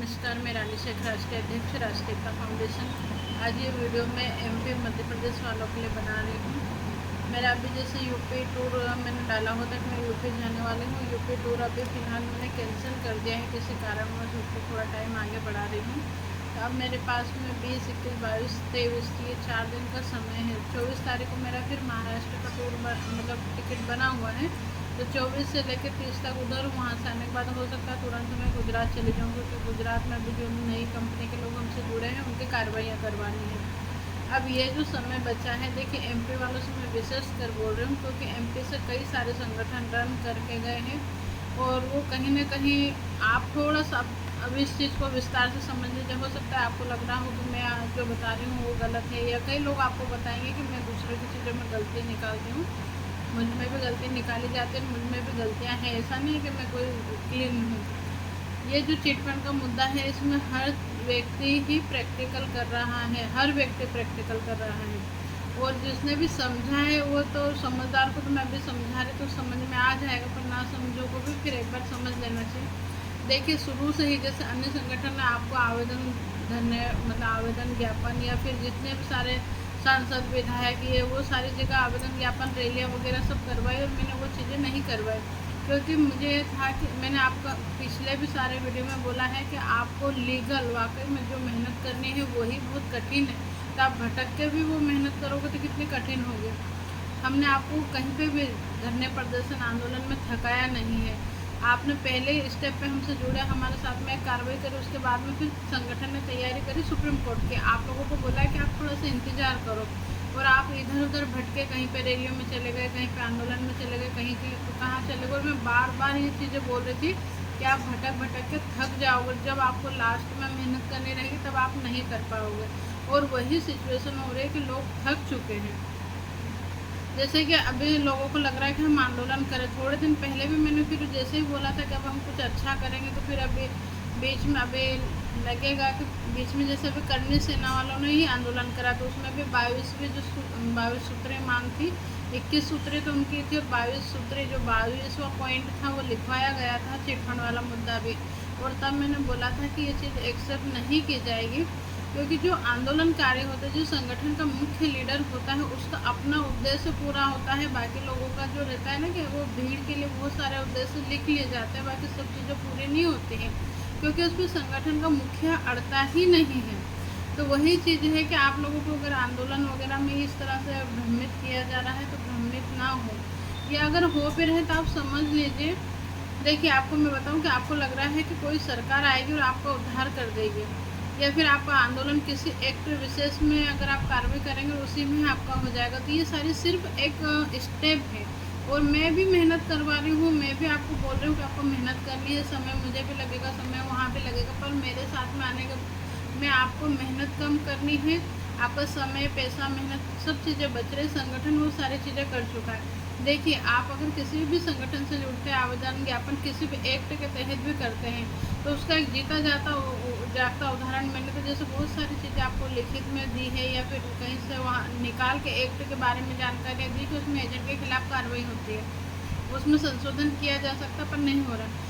नमस्कार, मैं रानी शेख, राष्ट्रीय अध्यक्ष राष्ट्रीय एकता फाउंडेशन। आज ये वीडियो मैं एमपी मध्य प्रदेश वालों के लिए बना रही हूँ। मेरा अभी जैसे यूपी टूर मैंने डाला होता कि मैं यूपी जाने वाली हूँ। यूपी टूर अभी फ़िलहाल मैंने कैंसिल कर दिया है, किसी कारणवश उसको थोड़ा टाइम आगे बढ़ा रही हूँ। तो अब मेरे पास में 20, 21, 22, 23 ये 4 दिन का समय है। 24 तारीख को मेरा फिर महाराष्ट्र का टूर मतलब टिकट बना हुआ है। तो 24 से लेकर 30 तक उधर, वहाँ से आने के बाद हो सकता है तुरंत मैं गुजरात चले जाऊँ, क्योंकि गुजरात में अभी जो नई कंपनी के लोग हमसे जुड़े हैं उनकी कार्रवाइयाँ करवानी है। अब ये जो समय बचा है, देखिए एमपी वालों से मैं विशेष कर बोल रही हूँ, क्योंकि एमपी से कई सारे संगठन रन करके गए हैं और वो कहीं ना कहीं आप थोड़ा सा अब इस चीज़ को विस्तार से समझ लीजिए। हो सकता है आपको लग रहा हो कि मैं जो बता रही हूँ वो गलत है, या कई लोग आपको बताएंगे कि मैं दूसरे की चीज़ों में गलती निकालती हूँ। मुझ में भी गलती निकाली जाती है, मुझ में भी गलतियाँ हैं, ऐसा नहीं है कि मैं कोई क्लीन हूँ। ये जो चिटफंड का मुद्दा है, इसमें हर व्यक्ति ही प्रैक्टिकल कर रहा है, हर व्यक्ति प्रैक्टिकल कर रहा है। और जिसने भी समझा है वो तो समझदार को तो मैं अभी समझा रही तो समझ में आ जाएगा, पर ना समझो को भी फिर एक बार समझ लेना चाहिए। देखिए शुरू से ही जैसे अन्य संगठन ने आपको आवेदन मतलब आवेदन ज्ञापन या फिर जितने भी सारे सांसद विधायक ये वो सारी जगह आवेदन ज्ञापन रैलियाँ वगैरह सब करवाई, और मैंने वो चीज़ें नहीं करवाई, क्योंकि मुझे था कि मैंने आपका पिछले भी सारे वीडियो में बोला है कि आपको लीगल वाकई में जो मेहनत करनी है वही बहुत कठिन है। तो आप भटक के भी वो मेहनत करोगे तो कितनी कठिन होगी। हमने आपको कहीं पे भी धरने प्रदर्शन आंदोलन में थकाया नहीं है। आपने पहले स्टेप पे हमसे जुड़े, हमारे साथ में कार्रवाई करी, उसके बाद में फिर संगठन ने तैयारी करी सुप्रीम कोर्ट की। आप लोगों को बोला कि आप थोड़ा सा इंतज़ार करो, और आप इधर उधर भटके, कहीं पे रैलियों में चले गए, कहीं पे आंदोलन में चले गए, कहीं कहाँ चले गए। और मैं बार बार ये चीज़ें बोल रही थी कि आप भटक भटक के थक जाओगे, जब आपको लास्ट में मेहनत करनी रहेगी तब आप नहीं कर पाओगे। और वही सिचुएशन हो रही है कि लोग थक चुके हैं। जैसे कि अभी लोगों को लग रहा है कि हम आंदोलन करें। थोड़े दिन पहले भी मैंने फिर जैसे ही बोला था कि अब हम कुछ अच्छा करेंगे, तो फिर अभी बीच में अभी लगेगा कि बीच में जैसे अभी करनी सेना वालों ने ही आंदोलन करा, तो उसमें भी 22वीं जो 22 सूत्रें मांग थी, 21 सूत्रें तो उनकी थी, और 22 सूत्रें जो 22वां पॉइंट था वो लिखवाया गया था, चिटफंड वाला मुद्दा भी। और तब मैंने बोला था कि ये चीज़ एक्सेप्ट नहीं की जाएगी, क्योंकि जो आंदोलनकारी होते हैं, जो संगठन का मुख्य लीडर होता है, उसका अपना उद्देश्य पूरा होता है। बाकी लोगों का जो रहता है ना कि वो भीड़ के लिए बहुत सारे उद्देश्य लिख लिए जाते हैं, बाकी सब चीज़ें पूरी नहीं होती हैं, क्योंकि उसमें संगठन का मुखिया अड़ता ही नहीं है। तो वही चीज़ है कि आप लोगों को अगर आंदोलन वगैरह में इस तरह से भ्रमित किया जा रहा है तो भ्रमित ना हो, या अगर हो भी रहे तो आप समझ लीजिए। देखिए आपको मैं बताऊं कि आपको लग रहा है कि कोई सरकार आएगी और आपका उद्धार कर देगी, या फिर आपका आंदोलन किसी एक्ट विशेष में अगर आप कार्रवाई करेंगे उसी में आपका हो जाएगा। तो ये सारी सिर्फ एक स्टेप है, और मैं भी मेहनत करवा रही हूँ। मैं भी आपको बोल रही हूँ कि आपको मेहनत करनी है, समय मुझे भी लगेगा, समय वहाँ भी लगेगा, पर मेरे साथ में आने का में आपको मेहनत कम करनी है। आपका समय, पैसा, मेहनत सब चीज़ें बच रही, संगठन वो सारी चीज़ें कर चुका है। देखिए आप अगर किसी भी संगठन से जुड़ते हैं, आवेदन ज्ञापन किसी भी एक्ट के तहत भी करते हैं, तो उसका एक जीता जागता उदाहरण मैंने तो जैसे बहुत सारी चीज़ें आपको लिखित में दी है, या फिर कहीं से वहाँ निकाल के एक्ट के बारे में जानकारी दी कि उसमें एजेंट के खिलाफ कार्रवाई होती है, उसमें संशोधन किया जा सकता, पर नहीं हो रहा।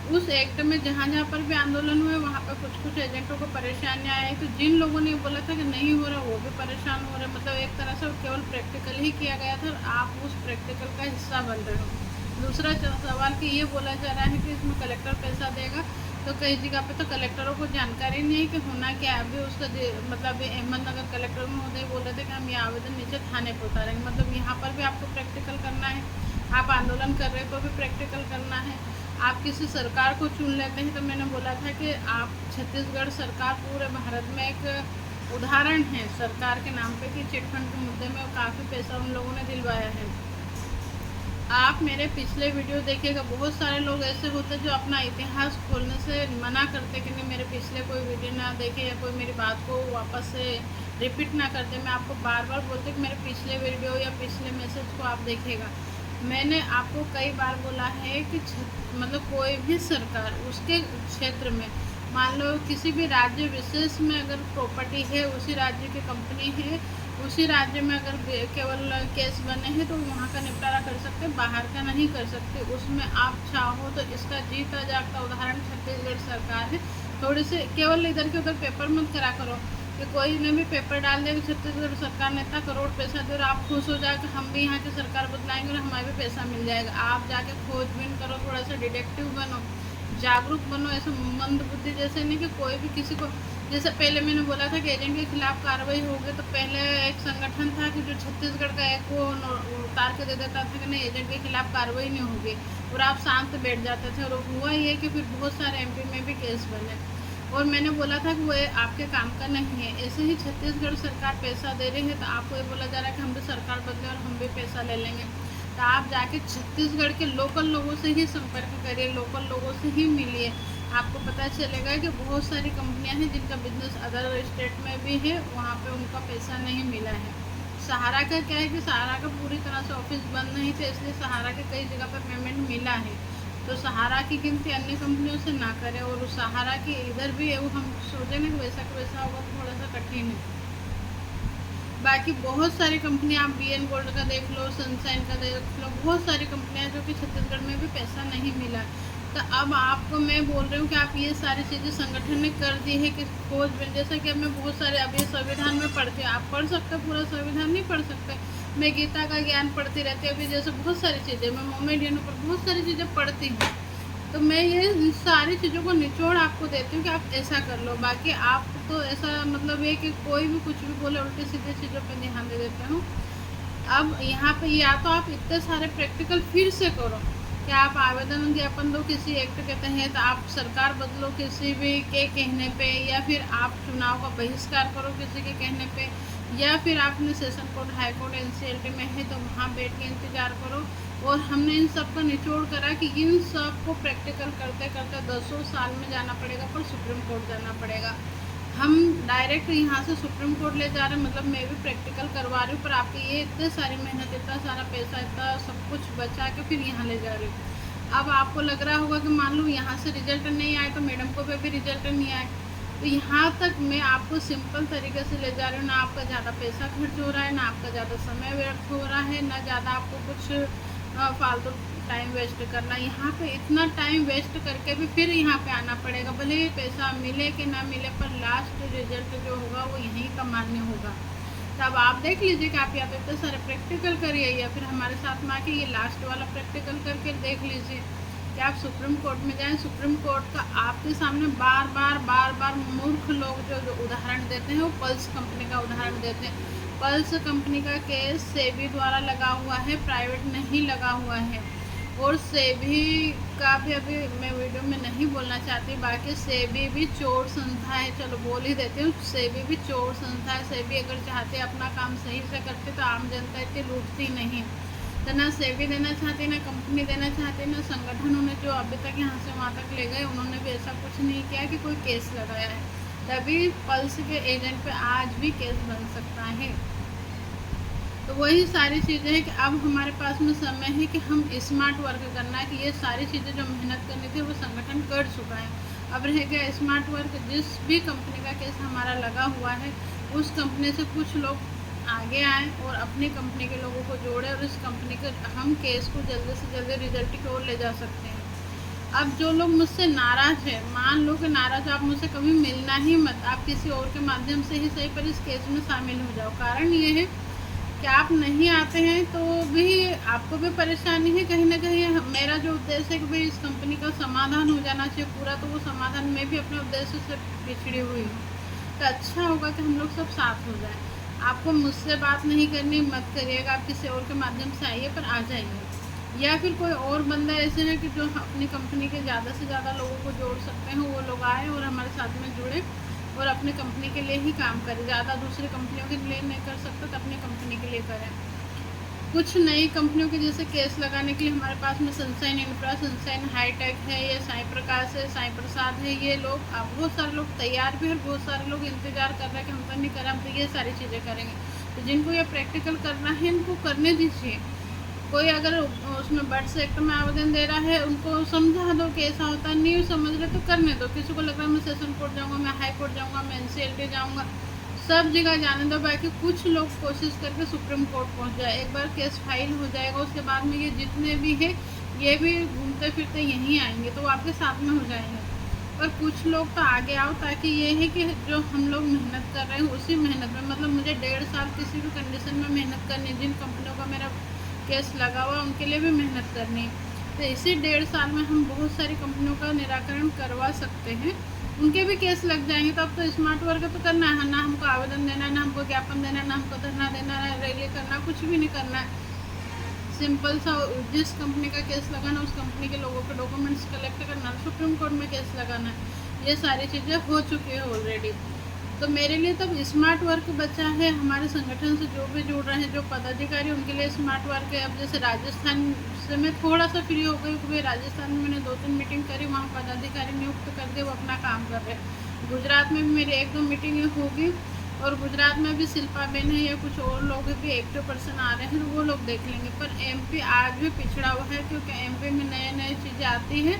उस एक्ट में जहाँ जहाँ पर भी आंदोलन हुए वहाँ पर कुछ कुछ एजेंटों को परेशानियाँ आई, तो जिन लोगों ने बोला था कि नहीं हो रहा वो भी परेशान हो रहे। मतलब एक तरह से केवल प्रैक्टिकल ही किया गया था, और आप उस प्रैक्टिकल का हिस्सा बन रहे हो। दूसरा सवाल कि ये बोला जा रहा है कि इसमें कलेक्टर पैसा देगा, तो कई जगह पे तो कलेक्टरों को जानकारी नहीं है कि होना क्या है। अभी उसका मतलब अहमदनगर कलेक्टर महोदय बोल रहे थे कि हम ये आवेदन नीचे थाने पर उतारेंगे। मतलब यहाँ पर भी आपको प्रैक्टिकल करना है, आप आंदोलन कर रहे हो तो भी प्रैक्टिकल करना है। आप किसी सरकार को चुन लेते हैं, तो मैंने बोला था कि आप छत्तीसगढ़ सरकार पूरे भारत में एक उदाहरण है सरकार के नाम पे कि चिटफंड के मुद्दे में काफ़ी पैसा उन लोगों ने दिलवाया है। आप मेरे पिछले वीडियो देखिएगा, बहुत सारे लोग ऐसे होते हैं जो अपना इतिहास खोलने से मना करते कि नहीं मेरे पिछले कोई वीडियो ना देखे, या कोई मेरी बात को वापस से रिपीट ना करते। मैं आपको बार बार बोलती कि मेरे पिछले वीडियो या पिछले मैसेज को आप देखिएगा। मैंने आपको कई बार बोला है कि मतलब कोई भी सरकार उसके क्षेत्र में मान लो किसी भी राज्य विशेष में अगर प्रॉपर्टी है, उसी राज्य की कंपनी है, उसी राज्य में अगर केवल केस बने हैं तो वहाँ का निपटारा कर सकते हैं, बाहर का नहीं कर सकते। उसमें आप चाहो तो इसका जीता जागता उदाहरण छत्तीसगढ़ सरकार है। थोड़ी से केवल इधर के उधर पेपर मत करा करो कि कोई ने भी पेपर डाल दिया कि छत्तीसगढ़ सरकार ने इतना करोड़ पैसा दे और आप खुश हो जाए कि हम भी यहाँ की सरकार बदलाएंगे और हमारे भी पैसा मिल जाएगा। आप जाके खोजबीन करो, थोड़ा सा डिटेक्टिव बनो, जागरूक बनो। ऐसे मंद बुद्धि जैसे नहीं कि कोई भी किसी को, जैसे पहले मैंने बोला था कि एजेंट के खिलाफ कार्रवाई होगी, तो पहले एक संगठन था कि जो छत्तीसगढ़ का एक वो उतार के दे देता था कि नहीं एजेंट के खिलाफ कार्रवाई नहीं होगी, और आप शांत बैठ जाते थे। और हुआ ये कि फिर बहुत सारे एमपी में भी केस बने, और मैंने बोला था कि वो आपके काम का नहीं है। ऐसे ही छत्तीसगढ़ सरकार पैसा दे रही है तो आपको ये बोला जा रहा है कि हम भी सरकार बदले और हम भी पैसा ले लेंगे। तो आप जाके छत्तीसगढ़ के लोकल लोगों से ही संपर्क करिए, लोकल लोगों से ही मिलिए। आपको पता चलेगा कि बहुत सारी कंपनियां हैं जिनका बिजनेस अदर स्टेट में भी है, वहाँ पे उनका पैसा नहीं मिला है। सहारा का क्या है कि सहारा का पूरी तरह से ऑफिस बंद नहीं थे, इसलिए सहारा के कई जगह पर पेमेंट मिला है। तो सहारा की गिनती अन्य कंपनियों से ना करें, और उस सहारा की इधर भी है वो हम सोचेंगे कि वैसा का वैसा होगा तो थोड़ा सा कठिन है। बाकी बहुत सारी कंपनियां, आप BN गोल्ड का देख लो, सनशाइन का देख लो, बहुत सारी कंपनियां जो कि छत्तीसगढ़ में भी पैसा नहीं मिला। तो अब आपको मैं बोल रही हूँ कि आप ये सारी चीज़ें संगठन ने कर दी है कि खोजबीन, जैसा कि अब मैं बहुत सारे अभी संविधान में पढ़ती हूँ, आप पढ़ सकते, पूरा संविधान नहीं पढ़ सकते। मैं गीता का ज्ञान पढ़ती रहती हूँ, अभी जैसे बहुत सारी चीज़ें, मैं मोमेडियन पर बहुत सारी चीज़ें पढ़ती हूँ। तो मैं ये सारी चीज़ों को निचोड़ आपको देती हूँ कि आप ऐसा कर लो। बाकी आप तो ऐसा मतलब ये कि कोई भी कुछ भी बोले उल्टी सीधी चीज़ों पे ध्यान दे देते हूँ। अब यहाँ पे या तो आप इतने सारे प्रैक्टिकल फिर से करो कि आप आवेदन ज्ञापन दो किसी एक्ट के तहत, आप सरकार बदलो किसी भी के कहने पे, या फिर आप चुनाव का बहिष्कार करो किसी के कहने पे, या फिर आपने session court, high court, NCLT में है तो वहाँ बैठ के इंतज़ार करो। और हमने इन सब का निचोड़ करा कि इन सब को प्रैक्टिकल करते करते 10 साल में जाना पड़ेगा, पर सुप्रीम कोर्ट जाना पड़ेगा। हम डायरेक्ट यहाँ से सुप्रीम कोर्ट ले जा रहे हैं, मतलब मैं भी प्रैक्टिकल करवा रही हूँ, पर आपकी ये इतनी सारी मेहनत, इतना सारा पैसा, इतना सब कुछ बचा के फिर यहाँ ले जा रही हूँ। अब आपको लग रहा होगा कि मान लो यहाँ से रिजल्ट नहीं आए तो मैडम को भी रिजल्ट नहीं आए, तो यहाँ तक मैं आपको सिंपल तरीके से ले जा रही हूँ। ना आपका ज़्यादा पैसा खर्च हो रहा है, ना आपका ज़्यादा समय व्यर्थ हो रहा है, ना ज़्यादा आपको कुछ फालतू टाइम वेस्ट करना। यहाँ पे इतना टाइम वेस्ट करके भी फिर यहाँ पे आना पड़ेगा, भले ही पैसा मिले कि ना मिले, पर लास्ट रिजल्ट जो होगा वो यहीं का मान्य होगा। तब आप देख लीजिए कि आप या तो इतने सारे प्रैक्टिकल करिए, या फिर हमारे साथ में आके ये लास्ट वाला प्रैक्टिकल करके देख लीजिए कि आप सुप्रीम कोर्ट में जाएं। सुप्रीम कोर्ट का आपके सामने बार बार मूर्ख लोग जो उदाहरण देते हैं, वो पल्स कंपनी का उदाहरण देते हैं। पल्स कंपनी का केस सेबी द्वारा लगा हुआ है, प्राइवेट नहीं लगा हुआ है। और सेबी का भी अभी मैं वीडियो में नहीं बोलना चाहती, बाकी सेबी भी चोर संस्था है, चलो बोल ही देती हूँ, सेबी भी चोर संस्था है। सेबी अगर चाहते अपना काम सही से करते तो आम जनता इतनी लूटती नहीं। तो ना सेबी देना चाहती, ना कंपनी देना चाहती, ना संगठन उन्हें जो अभी तक यहाँ से वहाँ तक ले गए, उन्होंने भी ऐसा कुछ नहीं किया कि कोई केस लगाया है। तभी पल्स के एजेंट पे आज भी केस बन सकता है। तो वही सारी चीज़ें हैं कि अब हमारे पास में समय है कि हम स्मार्ट वर्क करना है, कि ये सारी चीज़ें जो मेहनत करनी थी वो संगठन कर चुका है। अब रह गया स्मार्ट वर्क। जिस भी कंपनी का केस हमारा लगा हुआ है, उस कंपनी से कुछ लोग आगे आए और अपनी कंपनी के लोगों को जोड़े, और इस कंपनी के हम केस को जल्दी से जल्दी रिजल्ट की ओर ले जा सकते हैं। अब जो लोग मुझसे नाराज़ है, मान लो कि नाराज़, आप मुझसे कभी मिलना ही मत, आप किसी और के माध्यम से ही सही पर इस केस में शामिल हो जाओ। कारण ये है कि आप नहीं आते हैं तो भी आपको भी परेशानी है कहीं ना कहीं। मेरा जो उद्देश्य है कि भाई इस कंपनी का समाधान हो जाना चाहिए पूरा, तो वो समाधान में भी अपने उद्देश्य से पिछड़ी हुई हूँ। तो अच्छा होगा कि हम लोग सब साथ हो जाएं। आपको मुझसे बात नहीं करनी, मत करिएगा, आप किसी और के माध्यम से आइए, पर आ जाइए। या फिर कोई और बंदा ऐसे है कि जो अपनी कंपनी के ज़्यादा से ज़्यादा लोगों को जोड़ सकते हैं, वो लोग आए और हमारे साथ में जुड़े और अपनी कंपनी के लिए ही काम करें। ज़्यादा दूसरी कंपनियों के लिए नहीं कर सकते तो अपनी कंपनी के लिए करें। कुछ नई कंपनियों के जैसे केस लगाने के लिए हमारे पास में सनशाइन इंफ्रा, सनशाइन हाईटेक है, ये साई प्रकाश है, साई प्रसाद है, ये लोग बहुत सारे लोग तैयार भी है, बहुत सारे लोग इंतज़ार कर रहे हैं कि हम तो नहीं करें, हम तो ये सारी चीज़ें करेंगे। तो जिनको ये प्रैक्टिकल करना है इनको करने दीजिए। कोई अगर उसमें बर्ड सेक्टर में आवेदन दे रहा है, उनको समझा दो कि ऐसा होता है, नहीं समझ रहे तो करने दो। किसी को लग रहा है मैं सेशन कोर्ट जाऊँगा, मैं हाई कोर्ट जाऊँगा, मैं NCLT जाऊँगा, सब जगह जाने दो। बाकी कुछ लोग कोशिश करके सुप्रीम कोर्ट पहुंच जाए। एक बार केस फाइल हो जाएगा, उसके बाद में ये जितने भी हैं ये भी घूमते फिरते यहीं आएंगे, तो वो आपके साथ में हो जाएंगे। पर कुछ लोग तो आगे आओ, ताकि ये है कि जो हम लोग मेहनत कर रहे हैं उसी मेहनत में, मतलब मुझे 1.5 साल किसी भी कंडीशन में मेहनत करनी है। जिन कंपनियों का मेरा केस लगा हुआ उनके लिए भी मेहनत करनी है, तो इसी 1.5 साल में हम बहुत सारी कंपनियों का निराकरण करवा सकते हैं। उनके भी केस लग जाएंगे, तो अब तो स्मार्ट वर्क तो करना है ना, हमको आवेदन देना है, ना हमको ज्ञापन देना है, ना हमको धरना देना है, रैली करना, कुछ भी नहीं करना है। सिंपल सा जिस कंपनी का केस लगाना, उस कंपनी के लोगों के डॉक्यूमेंट्स कलेक्ट करना, सुप्रीम कोर्ट में केस लगाना है। ये सारी चीज़ें हो चुकी है ऑलरेडी। तो मेरे लिए तब स्मार्ट वर्क बचा है। हमारे संगठन से जो भी जुड़ रहे हैं, जो पदाधिकारी, उनके लिए स्मार्ट वर्क है। अब जैसे राजस्थान से मैं थोड़ा सा फ्री हो गई, क्योंकि राजस्थान में मैंने 2-3 मीटिंग करी, वहाँ पदाधिकारी नियुक्त कर दिए, वो अपना काम कर रहे हैं। गुजरात में भी मेरी 1-2 मीटिंगें होगी, और गुजरात में भी शिल्पा बेन है या कुछ और लोग भी एक्टिव पर्सन आ रहे हैं, तो वो लोग देख लेंगे। पर MP आज भी पिछड़ा हुआ है, क्योंकि MP में नए चीज़ें आती हैं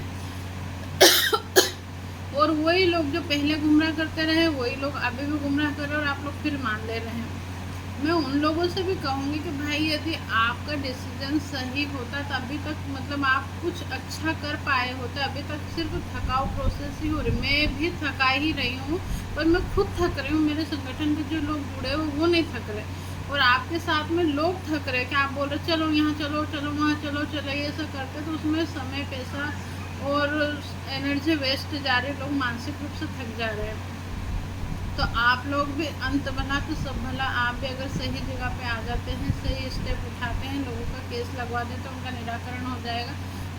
और वही लोग जो पहले गुमराह करते रहे, वही लोग अभी भी गुमराह कर रहे हैं, और आप लोग फिर मान ले रहे हैं। मैं उन लोगों से भी कहूँगी कि भाई यदि आपका डिसीजन सही होता तो अभी तक मतलब आप कुछ अच्छा कर पाए होते। अभी तक सिर्फ थकाऊ प्रोसेस ही हो रही। मैं भी थका ही रही हूँ, पर मैं खुद थक रही हूँ। मेरे संगठन के जो लोग जुड़े हुए वो नहीं थक रहे, और आपके साथ में लोग थक रहे कि आप बोल रहे चलो यहाँ चलो, चलो वहाँ चलो, चलो ये सब करते, तो उसमें समय, पैसा और एनर्जी वेस्ट जा रही है। लोग मानसिक रूप से थक जा रहे हैं। तो आप लोग भी अंत भला तो सब भला, आप भी अगर सही जगह पे आ जाते हैं, सही स्टेप उठाते हैं, लोगों का केस लगवा दें तो उनका निराकरण हो जाएगा।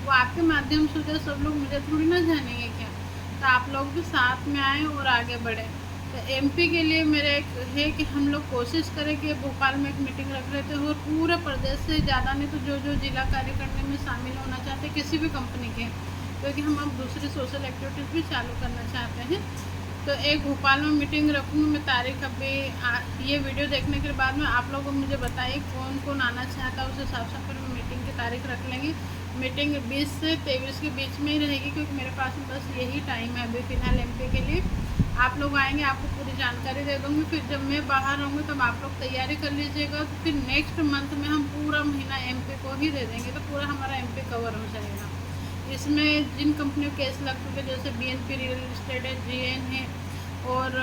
वो आपके माध्यम से जो सब लोग, मुझे थोड़ी ना जानेंगे क्या। तो आप लोग भी साथ में आएँ और आगे बढ़ें। तो MP के लिए मेरा एक है कि हम लोग कोशिश करें कि भोपाल में एक मीटिंग रख लेते हैं, और पूरे प्रदेश से ज़्यादा नहीं तो जो जिला कार्य करने में शामिल होना चाहते हैं किसी भी कंपनी के, क्योंकि हम अब दूसरी सोशल एक्टिविटीज़ भी चालू करना चाहते हैं। तो एक भोपाल में मीटिंग रखूँगी मैं। तारीख अभी ये वीडियो देखने के बाद में आप लोग मुझे बताइए कौन कौन आना चाहता है, उस हिसाब से फिर मीटिंग की तारीख रख लेंगे। मीटिंग 20 से 23 के बीच में ही रहेगी, क्योंकि मेरे पास में बस यही टाइम है अभी फ़िलहाल MP के लिए। आप लोग आएंगे, आपको पूरी जानकारी दे दूँगी। फिर जब मैं बाहर रहूँगी तब आप लोग तैयारी कर लीजिएगा, तो फिर नेक्स्ट मंथ में हम पूरा महीना MP को ही दे देंगे, तो पूरा हमारा MP कवर हो जाएगा। इसमें जिन कंपनियों केस लग चुके, जैसे BNP रियल इस्टेट है, GN है, और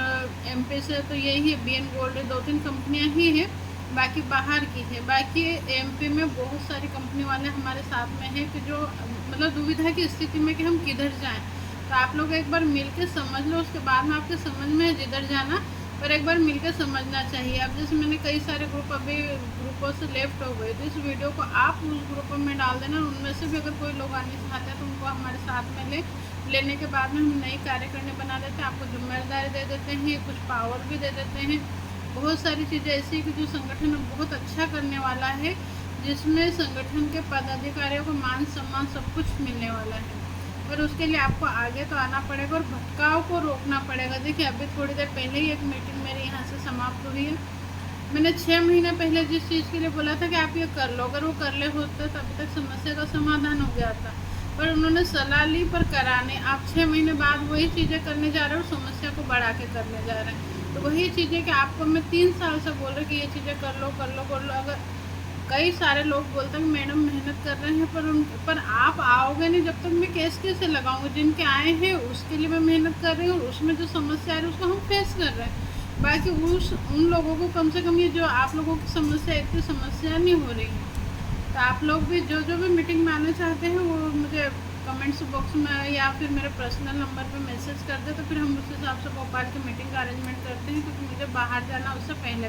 MP से तो यही है, BN गोल्ड है, 2-3 कंपनियां ही हैं, बाकी बाहर की है। बाकी MP में बहुत सारी कंपनी वाले हमारे साथ में हैं कि जो मतलब दुविधा की स्थिति में कि हम किधर जाएं। तो आप लोग एक बार मिल के समझ लो, उसके बाद में आपके समझ में जिधर जाना, पर एक बार मिलकर समझना चाहिए। अब जैसे मैंने कई सारे ग्रुप अभी ग्रुपों से लेफ्ट हो गए, तो इस वीडियो को आप उस ग्रुप में डाल देना। उनमें से भी अगर कोई लोग आने चाहते हैं तो उनको हमारे साथ में लेने के बाद में हम नई कार्यकारिणी बना देते हैं, आपको जिम्मेदारी दे देते हैं, कुछ पावर भी दे देते हैं। बहुत सारी चीज़ें ऐसी कि जो संगठन बहुत अच्छा करने वाला है, जिसमें संगठन के पदाधिकारियों को मान सम्मान सब कुछ मिलने वाला है। पर उसके लिए आपको आगे तो आना पड़ेगा और भटकाव को रोकना पड़ेगा। देखिए अभी थोड़ी देर पहले ही एक मीटिंग मेरी यहाँ से समाप्त हुई है। मैंने 6 महीने पहले जिस चीज़ के लिए बोला था कि आप ये कर लो, अगर वो कर ले होते तो अभी तक समस्या का समाधान हो गया था। पर उन्होंने सलाह ली पर कराने, आप 6 महीने बाद वही चीज़ें करने जा रहे हो और समस्या को बढ़ा के करने जा रहे हैं। तो वही चीज़ें कि आपको मैं 3 साल से बोल रही कि ये चीज़ें कर लो कर लो कर लो। अगर कई सारे लोग बोलते हैं कि मैडम मेहनत कर रहे हैं, पर आप आओगे नहीं जब तक मैं केस कैसे लगाऊंगी। जिनके आए हैं उसके लिए मैं मेहनत कर रही हूँ, और उसमें जो समस्या आ रही है उसको हम फेस कर रहे हैं। बाकी उन लोगों को कम से कम ये जो आप लोगों की समस्या, इतनी समस्या नहीं हो रही है। तो आप लोग भी जो भी मीटिंग में आना चाहते हैं वो मुझे कमेंट्स बॉक्स में या फिर मेरे पर्सनल नंबर पे मैसेज कर दे, तो फिर हम उस हिसाब से भोपाल की मीटिंग का अरेंजमेंट करते हैं, क्योंकि मुझे बाहर जाना उससे पहले